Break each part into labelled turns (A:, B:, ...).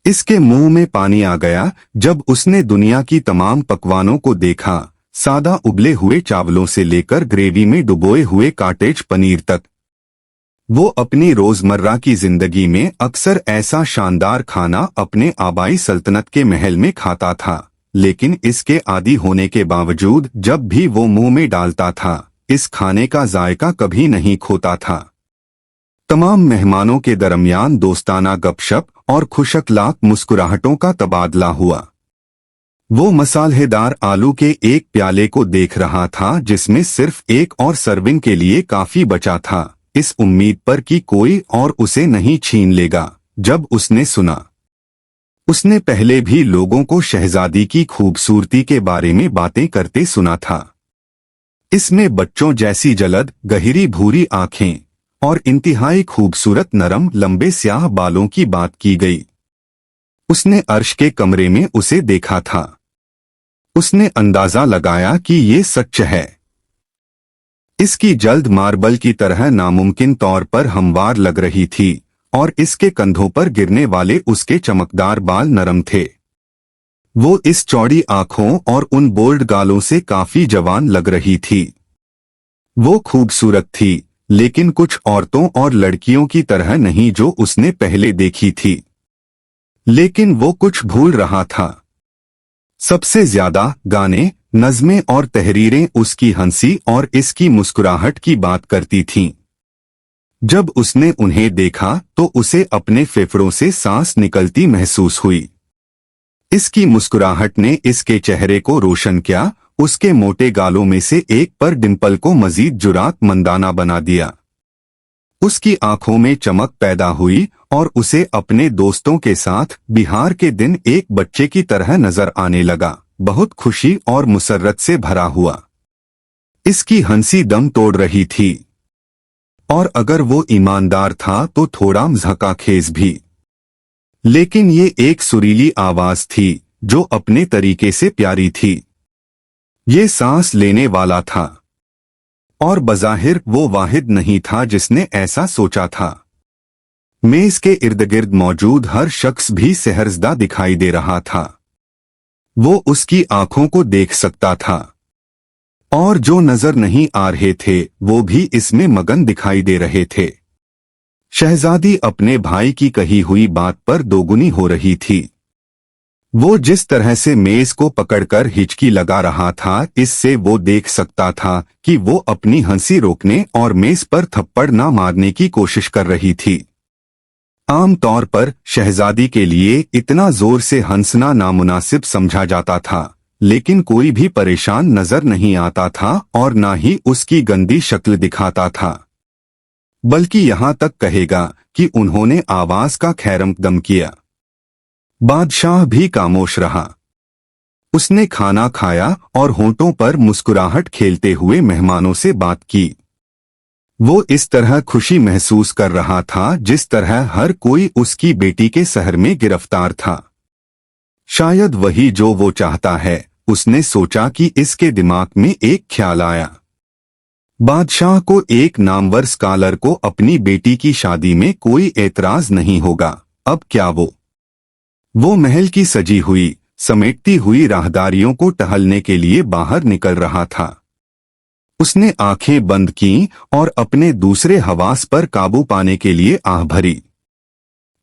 A: इसके मुंह में पानी आ गया जब उसने दुनिया की तमाम पकवानों को देखा, सादा उबले हुए चावलों से लेकर ग्रेवी में डुबोए हुए कॉटेज पनीर तक। वो अपनी रोजमर्रा की जिंदगी में अक्सर ऐसा शानदार खाना अपने आबाई सल्तनत के महल में खाता था, लेकिन इसके आदी होने के बावजूद जब भी वो मुंह में डालता था, इस खाने का जायका कभी नहीं खोता था। तमाम मेहमानों के दरमियान दोस्ताना गपशप और खुशअखलाक मुस्कुराहटों का तबादला हुआ। वो मसालेदार आलू के एक प्याले को देख रहा था जिसमें सिर्फ एक और सर्विंग के लिए काफी बचा था, इस उम्मीद पर कि कोई और उसे नहीं छीन लेगा। जब उसने सुना, उसने पहले भी लोगों को शहजादी की खूबसूरती के बारे में बातें करते सुना था। इसमें बच्चों जैसी जलद गहरी भूरी आंखें और इंतहाई खूबसूरत नरम लंबे स्याह बालों की बात की गई। उसने अर्श के कमरे में उसे देखा था। उसने अंदाजा लगाया कि ये सच है। इसकी जल्द मार्बल की तरह नामुमकिन तौर पर हमवार लग रही थी और इसके कंधों पर गिरने वाले उसके चमकदार बाल नरम थे। वो इस चौड़ी आंखों और उन बोल्ड गालों से काफी जवान लग रही थी। वो खूबसूरत थी, लेकिन कुछ औरतों और लड़कियों की तरह नहीं जो उसने पहले देखी थी। लेकिन वो कुछ भूल रहा था। सबसे ज्यादा गाने, नज़में और तहरीरें उसकी हंसी और इसकी मुस्कुराहट की बात करती थीं। जब उसने उन्हें देखा तो उसे अपने फेफड़ों से सांस निकलती महसूस हुई। इसकी मुस्कुराहट ने इसके चेहरे को रोशन किया, उसके मोटे गालों में से एक पर डिंपल को मजीद जुरातमंदाना बना दिया। उसकी आंखों में चमक पैदा हुई और उसे अपने दोस्तों के साथ बिहार के दिन एक बच्चे की तरह नजर आने लगा, बहुत खुशी और मुसर्रत से भरा हुआ। इसकी हंसी दम तोड़ रही थी, और अगर वो ईमानदार था तो थोड़ा मज़ाक़खेज़ भी। लेकिन ये एक सुरीली आवाज थी जो अपने तरीके से प्यारी थी। ये सांस लेने वाला था, और बज़ाहिर वो वाहिद नहीं था जिसने ऐसा सोचा था। मेज के इर्द-गिर्द मौजूद हर शख्स भी सहरज़दा दिखाई दे रहा था। वो उसकी आंखों को देख सकता था, और जो नजर नहीं आ रहे थे वो भी इसमें मगन दिखाई दे रहे थे। शहजादी अपने भाई की कही हुई बात पर दोगुनी हो रही थी। वो जिस तरह से मेज को पकड़कर हिचकी लगा रहा था, इससे वो देख सकता था कि वो अपनी हंसी रोकने और मेज पर थप्पड़ न मारने की कोशिश कर रही थी। आम तौर पर शहजादी के लिए इतना जोर से हंसना नामुनासिब समझा जाता था, लेकिन कोई भी परेशान नजर नहीं आता था और ना ही उसकी गंदी शक्ल दिखाता था। बल्कि यहाँ तक कहेगा कि उन्होंने आवाज का खैरमकदम किया। बादशाह भी खामोश रहा। उसने खाना खाया और होंठों पर मुस्कुराहट खेलते हुए मेहमानों से बात की। वो इस तरह खुशी महसूस कर रहा था जिस तरह हर कोई उसकी बेटी के सहर में गिरफ्तार था। शायद वही जो वो चाहता है, उसने सोचा कि इसके दिमाग में एक ख्याल आया। बादशाह को एक नामवर स्कॉलर को अपनी बेटी की शादी में कोई एतराज नहीं होगा। अब क्या वो महल की सजी हुई समेटती हुई राहदारियों को टहलने के लिए बाहर निकल रहा था। उसने आंखें बंद की और अपने दूसरे हवास पर काबू पाने के लिए आह भरी।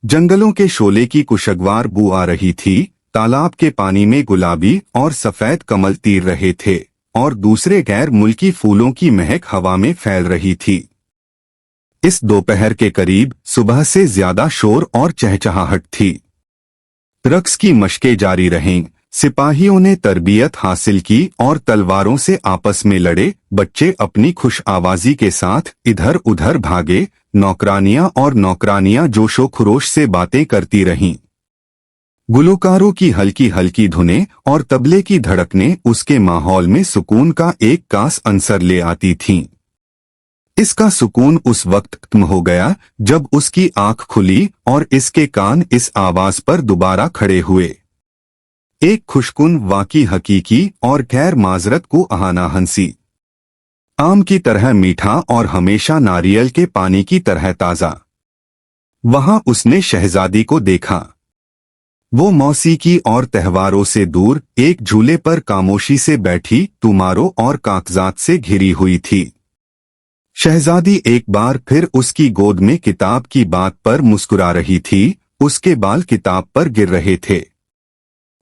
A: जंगलों के शोले की खुशगवार बू आ रही थी, तालाब के पानी में गुलाबी और सफेद कमल तीर रहे थे और दूसरे गैर मुल्की फूलों की महक हवा में फैल रही थी। इस दोपहर के करीब सुबह से ज्यादा शोर और चहचहाहट थी। रक्स की मशकें जारी रहीं, सिपाहियों ने तरबियत हासिल की और तलवारों से आपस में लड़े। बच्चे अपनी खुश आवाजी के साथ इधर उधर भागे। नौकरानियां जोशो खरोश से बातें करती रहीं। गुलकारों की हल्की हल्की धुनें और तबले की धड़कनें उसके माहौल में सुकून का एक खास अंसर ले आती थीं। इसका सुकून उस वक्त खत्म हो गया जब उसकी आंख खुली और इसके कान इस आवाज पर दोबारा खड़े हुए। एक खुशकुन वाकी हकीकी और गैर माजरत को आहाना हंसी, आम की तरह मीठा और हमेशा नारियल के पानी की तरह ताजा। वहां उसने शहजादी को देखा। वो मौसीकी और त्योहारों से दूर एक झूले पर खामोशी से बैठी तुमारों और कागजात से घिरी हुई थी। शहजादी एक बार फिर उसकी गोद में किताब की बात पर मुस्कुरा रही थी। उसके बाल किताब पर गिर रहे थे।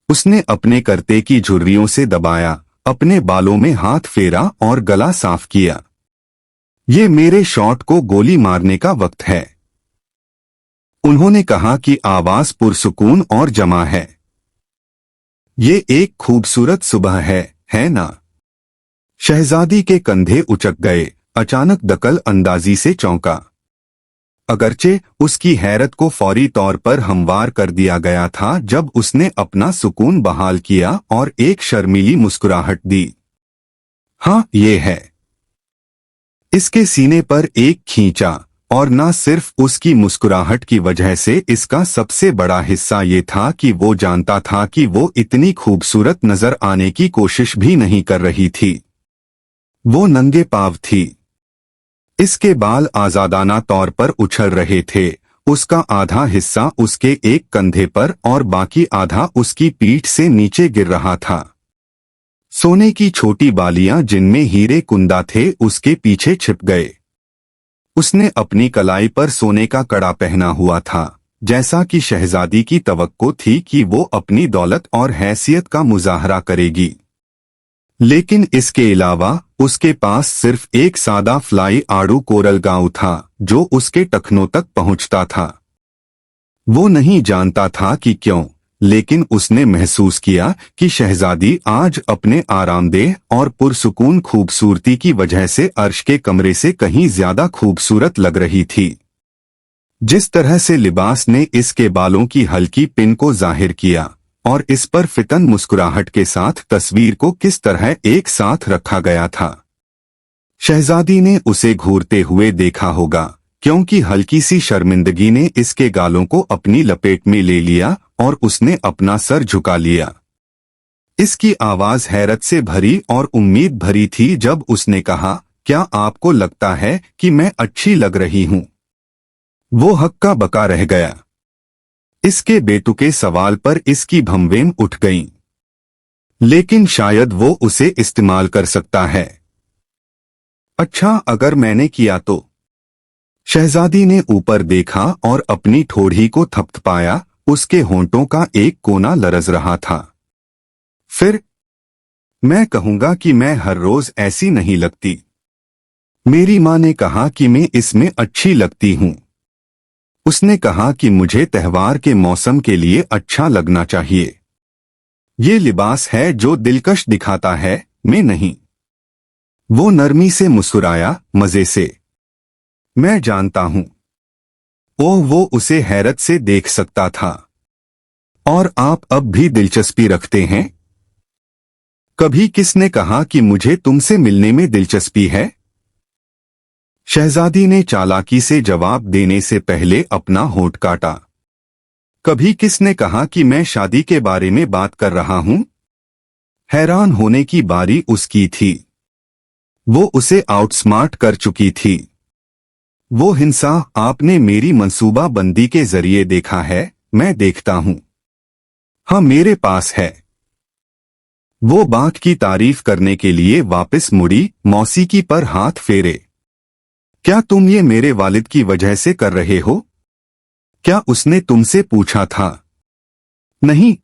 A: उसने अपने करते की झुर्रियों से दबाया, अपने बालों में हाथ फेरा और गला साफ किया। ये मेरे शॉट को गोली मारने का वक्त है। उन्होंने कहा कि आवाज पुरसुकून और जमा है। ये एक खूबसूरत सुबह है ना? शहजादी के कंधे उचक गए। अचानक दखल अंदाजी से चौंका। अगरचे उसकी हैरत को फौरी तौर पर हमवार कर दिया गया था जब उसने अपना सुकून बहाल किया और एक शर्मीली मुस्कुराहट दी। हाँ, ये है। इसके सीने पर एक खींचा, और न सिर्फ उसकी मुस्कुराहट की वजह से इसका सबसे बड़ा हिस्सा ये था कि वो जानता था कि वो इतनी खूबसूरत नजर आने की कोशिश भी नहीं कर रही थी। वो नंगे पांव थी। इसके बाल आजादाना तौर पर उछल रहे थे। उसका आधा हिस्सा उसके एक कंधे पर और बाकी आधा उसकी पीठ से नीचे गिर रहा था। सोने की छोटी बालियां जिनमें हीरे कुंदा थे उसके पीछे छिप गए। उसने अपनी कलाई पर सोने का कड़ा पहना हुआ था, जैसा कि शहजादी की तवक्को थी कि वो अपनी दौलत और हैसियत का मुजाहरा करेगी। लेकिन इसके अलावा उसके पास सिर्फ एक सादा फ्लाई आड़ू कोरल गाउन था जो उसके टखनों तक पहुंचता था। वो नहीं जानता था कि क्यों, लेकिन उसने महसूस किया कि शहजादी आज अपने आरामदेह और पुरसुकून खूबसूरती की वजह से अर्श के कमरे से कहीं ज्यादा खूबसूरत लग रही थी। जिस तरह से लिबास ने इसके बालों की हल्की पिन को जाहिर किया और इस पर फितन मुस्कुराहट के साथ तस्वीर को किस तरह एक साथ रखा गया था। शहजादी ने उसे घूरते हुए देखा होगा, क्योंकि हल्की सी शर्मिंदगी ने इसके गालों को अपनी लपेट में ले लिया और उसने अपना सर झुका लिया। इसकी आवाज हैरत से भरी और उम्मीद भरी थी जब उसने कहा, क्या आपको लगता है कि मैं अच्छी लग रही हूं? वो हक्का बका रह गया। इसके बेतुके सवाल पर इसकी भंवें उठ गईं। लेकिन शायद वो उसे इस्तेमाल कर सकता है। अच्छा, अगर मैंने किया तो? शहजादी ने ऊपर देखा और अपनी ठोड़ी को थपथपाया। उसके होंठों का एक कोना लरज रहा था। फिर मैं कहूंगा कि मैं हर रोज ऐसी नहीं लगती। मेरी माँ ने कहा कि मैं इसमें अच्छी लगती हूँ। उसने कहा कि मुझे त्योहार के मौसम के लिए अच्छा लगना चाहिए। ये लिबास है जो दिलकश दिखाता है, मैं नहीं। वो नरमी से मुस्कुराया, मजे से। मैं जानता हूं। ओह, वो उसे हैरत से देख सकता था। और आप अब भी दिलचस्पी रखते हैं? कभी किसने कहा कि मुझे तुमसे मिलने में दिलचस्पी है? शहजादी ने चालाकी से जवाब देने से पहले अपना होंठ काटा। कभी किसने कहा कि मैं शादी के बारे में बात कर रहा हूं? हैरान होने की बारी उसकी थी। वो उसे आउटस्मार्ट कर चुकी थी। वो हिंसा आपने मेरी मंसूबा बंदी के जरिए देखा है, मैं देखता हूं। हाँ, मेरे पास है। वो बात की तारीफ करने के लिए वापस मुड़ी, मौसीकी पर हाथ फेरे। क्या तुम ये मेरे वालिद की वजह से कर रहे हो? क्या उसने तुमसे पूछा था? नहीं।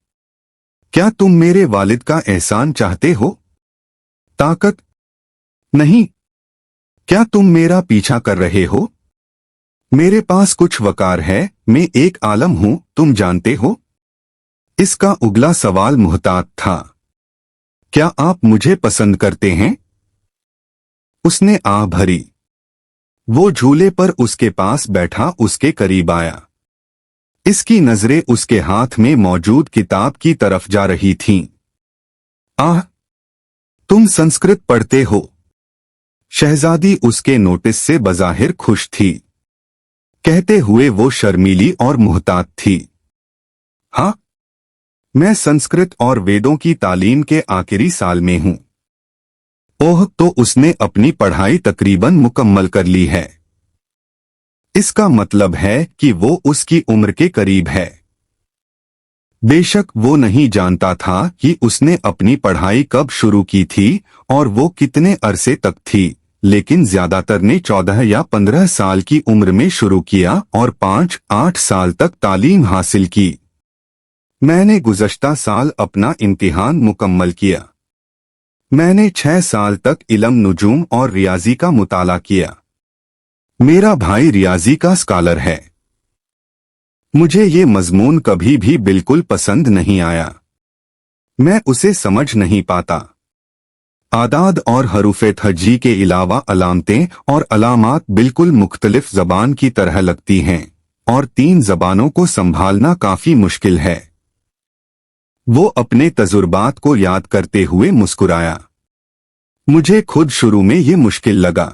A: क्या तुम मेरे वालिद का एहसान चाहते हो? ताकत? नहीं। क्या तुम मेरा पीछा कर रहे हो? मेरे पास कुछ वकार है, मैं एक आलम हूं, तुम जानते हो। इसका उगला सवाल मुहतात था। क्या आप मुझे पसंद करते हैं? उसने आह भरी। वो झूले पर उसके पास बैठा उसके करीब आया। इसकी नजरें उसके हाथ में मौजूद किताब की तरफ जा रही थीं। आह, तुम संस्कृत पढ़ते हो? शहजादी उसके नोटिस से बज़ाहिर खुश थी। कहते हुए वो शर्मीली और मुहतात थी। हाँ, मैं संस्कृत और वेदों की तालीम के आखिरी साल में हूं। ओह, तो उसने अपनी पढ़ाई तकरीबन मुकम्मल कर ली है। इसका मतलब है कि वो उसकी उम्र के करीब है। बेशक वो नहीं जानता था कि उसने अपनी पढ़ाई कब शुरू की थी और वो कितने अरसे तक थी, लेकिन ज्यादातर ने 14 या 15 साल की उम्र में शुरू किया और 5-8 साल तक तालीम हासिल की। मैंने गुज़श्ता साल अपना इम्तिहान मुकम्मल किया। मैंने 6 साल तक इल्म नुजूम और रियाजी का मुताला किया। मेरा भाई रियाजी का स्कॉलर है। मुझे ये मजमून कभी भी बिल्कुल पसंद नहीं आया। मैं उसे समझ नहीं पाता। आदाद और हरूफे थजी के अलावा अलामतें और अलामात बिल्कुल मुख्तलिफ जबान की तरह लगती हैं और 3 जबानों को संभालना काफी मुश्किल है। वो अपने तजुर्बात को याद करते हुए मुस्कुराया। मुझे खुद शुरू में ये मुश्किल लगा।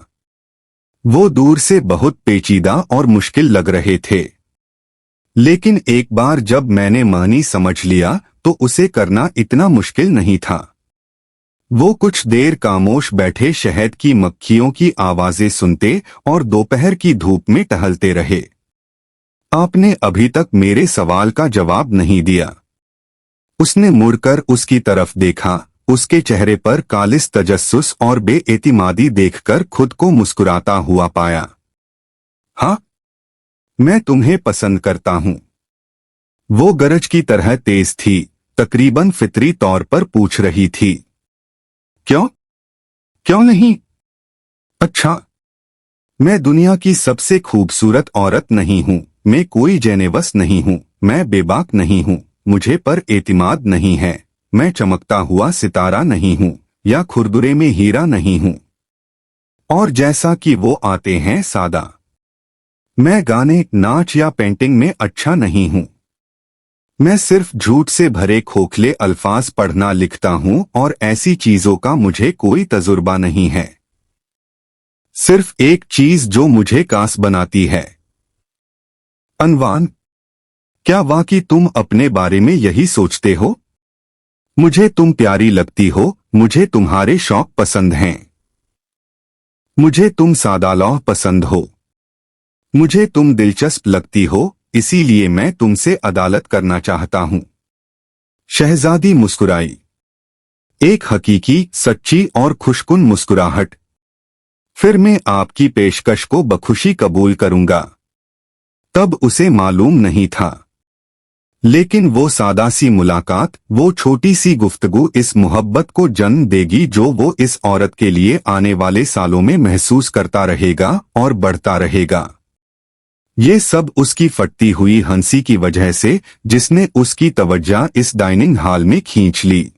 A: वो दूर से बहुत पेचीदा और मुश्किल लग रहे थे, लेकिन एक बार जब मैंने मानी समझ लिया तो उसे करना इतना मुश्किल नहीं था। वो कुछ देर खामोश बैठे शहद की मक्खियों की आवाजें सुनते और दोपहर की धूप में टहलते रहे। आपने अभी तक मेरे सवाल का जवाब नहीं दिया। उसने मुड़कर उसकी तरफ देखा। उसके चेहरे पर कालिस तजस्सुस और बेएतिमादी देखकर खुद को मुस्कुराता हुआ पाया। हाँ, मैं तुम्हें पसंद करता हूँ। वो गरज की तरह तेज थी, तकरीबन फितरी तौर पर पूछ रही थी। क्यों? क्यों नहीं? अच्छा, मैं दुनिया की सबसे खूबसूरत औरत नहीं हूँ, मैं कोई जेनेवस नहीं हूँ, मैं बेबाक नहीं हूँ, मुझे पर एतिमाद नहीं है, मैं चमकता हुआ सितारा नहीं हूँ या खुरदुरे में हीरा नहीं हूँ। और जैसा कि वो आते हैं सादा। मैं गाने, नाच या पेंटिंग में अच्छा नहीं हूँ। मैं सिर्फ झूठ से भरे खोखले अल्फाज पढ़ना लिखता हूँ और ऐसी चीजों का मुझे कोई तजुर्बा नहीं है। सिर्फ एक चीज जो मुझे कास बनाती है। अनवान, क्या वाकई तुम अपने बारे में यही सोचते हो? मुझे तुम प्यारी लगती हो, मुझे तुम्हारे शौक पसंद हैं। मुझे तुम सादालौह पसंद हो। मुझे तुम दिलचस्प लगती हो, इसीलिए मैं तुमसे अदालत करना चाहता हूं। शहजादी मुस्कुराई। एक हकीकी, सच्ची और खुशकुन मुस्कुराहट। फिर मैं आपकी पेशकश को बखुशी कबूल करूंगा। तब उसे मालूम नहीं था, लेकिन वो सादा सी मुलाकात, वो छोटी सी गुफ्तगू इस मोहब्बत को जन्म देगी जो वो इस औरत के लिए आने वाले सालों में महसूस करता रहेगा और बढ़ता रहेगा। ये सब उसकी फटती हुई हंसी की वजह से, जिसने उसकी तवज्जो इस डाइनिंग हॉल में खींच ली।